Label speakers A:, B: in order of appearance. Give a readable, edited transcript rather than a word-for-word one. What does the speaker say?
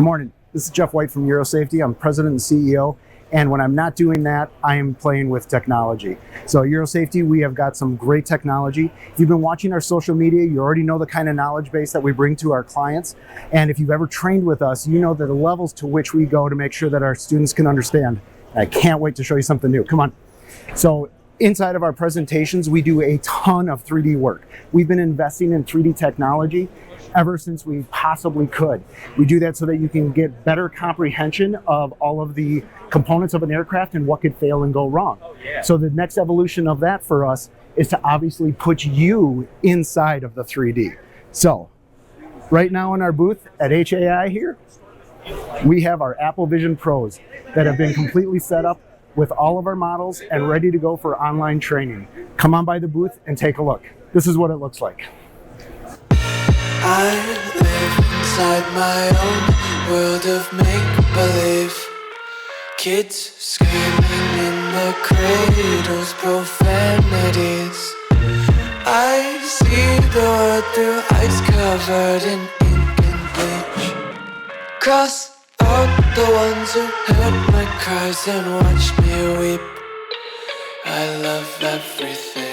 A: Good morning. This is Jeff White from EuroSafety. I'm president and CEO. And when I'm not doing that, I am playing with technology. So at EuroSafety, we have got some great technology. If you've been watching our social media, you already know the kind of knowledge base that we bring to our clients. And if you've ever trained with us, you know that the levels to which we go to make sure that our students can understand. I can't wait to show you something new. Come on. So inside of our presentations, we do a ton of 3D work. We've been investing in 3D technology ever since we possibly could. We do that so that you can get better comprehension of all of the components of an aircraft and what could fail and go wrong. So the next evolution of that for us is to obviously put you inside of the 3D. So right now in our booth at HAI here, we have our Apple Vision Pros that have been completely set up with all of our models and ready to go for online training. Come on by the booth and take a look. This is what it looks like.
B: I live inside my own world of make-believe. Kids screaming in the cradles, profanities. I see the world through ice covered in ink and bleach. Cross out the ones who heard my cries and watched me weep. I love everything.